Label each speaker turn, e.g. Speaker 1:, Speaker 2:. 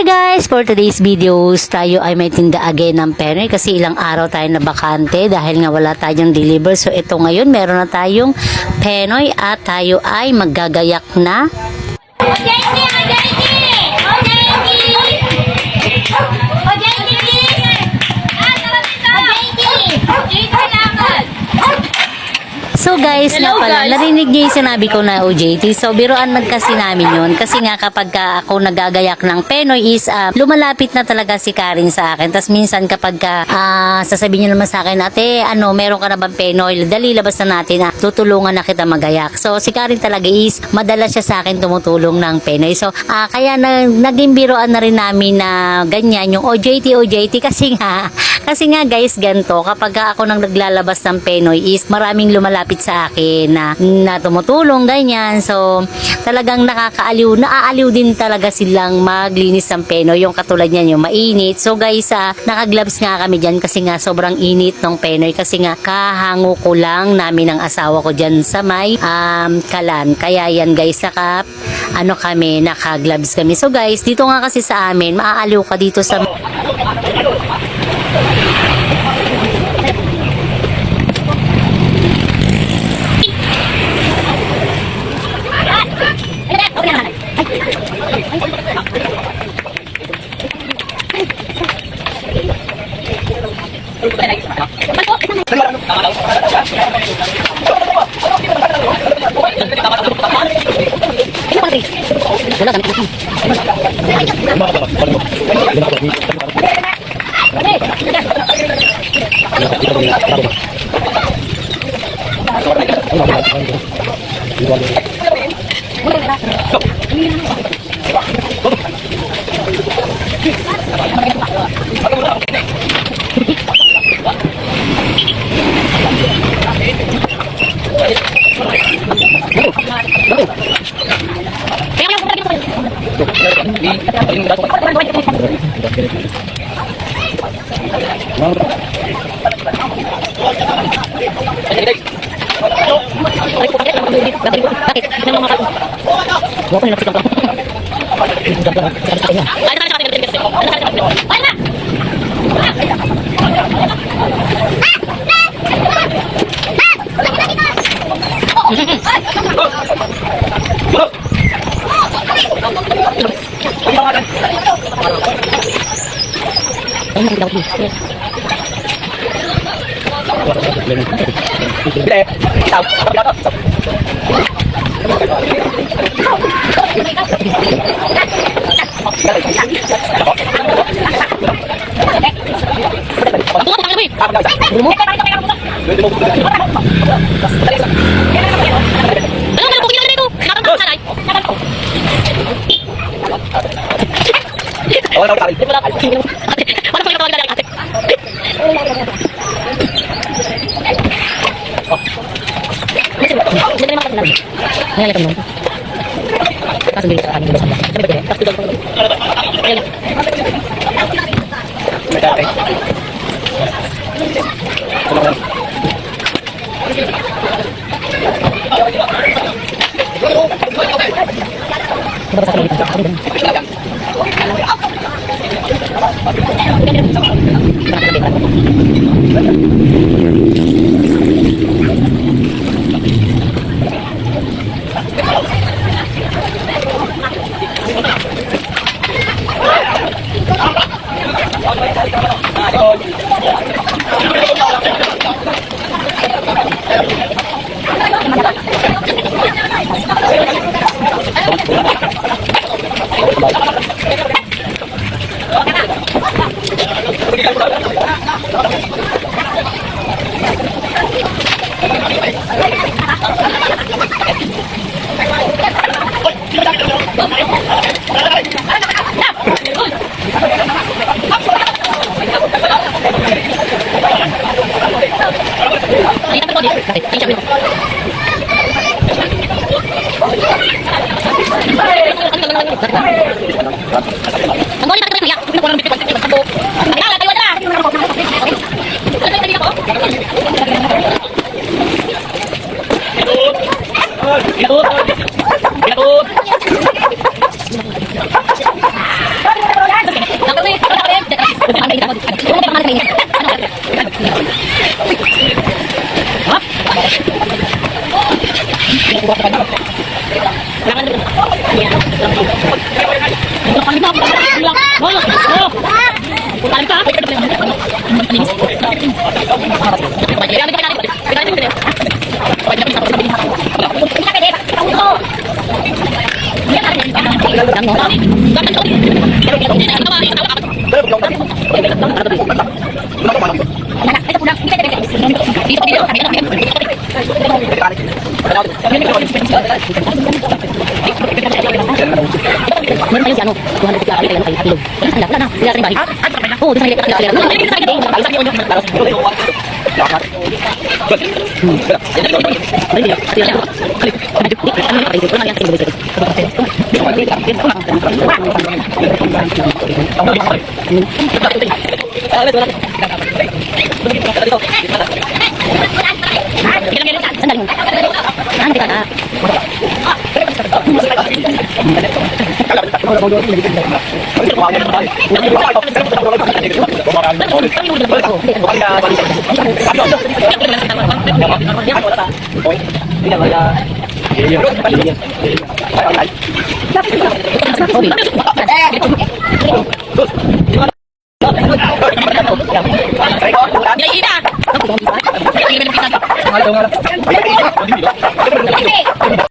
Speaker 1: Hi guys! For today's videos, tayo ay may tinda again ng Penoy kasi ilang araw tayo na bakante dahil nga wala tayong deliver. So ito ngayon, meron na tayong Penoy at tayo ay maggagayak na. So guys,
Speaker 2: Hello,
Speaker 1: nga pala,
Speaker 2: guys.
Speaker 1: narinig niyo yung sinabi ko na OJT. So biruan lang kasi namin yun. Kasi nga kapag ako nagagayak ng Penoy is lumalapit na talaga si Karen sa akin. Tapos minsan kapag sasabihin niya naman sa akin, ate, meron ka na bang Penoy? Dali, labas na natin. Tutulungan na kita magayak. So si Karen talaga is madalas siya sa akin tumutulong ng Penoy. So kaya naging biruan na rin namin na ganyan yung OJT kasi nga guys, ganito kapag ako nang naglalabas ng Penoy is maraming lumalapit sa akin na tumutulong ganyan. So talagang naaaliw din talaga silang maglinis ng Penoy, yung katulad niyan yung mainit. So guys, naka-gloves nga kami diyan kasi nga sobrang init ng Penoy kasi nga kahango ko lang namin ang asawa ko diyan sa may kalan. Kaya yan guys, naka-gloves kami. So guys, dito nga kasi sa amin, maaaliw ka dito sa Meron tayo si ano, 200 kaya kayo tayo kilo. Wala na, wala rin ba? Oo, doon sa kaya.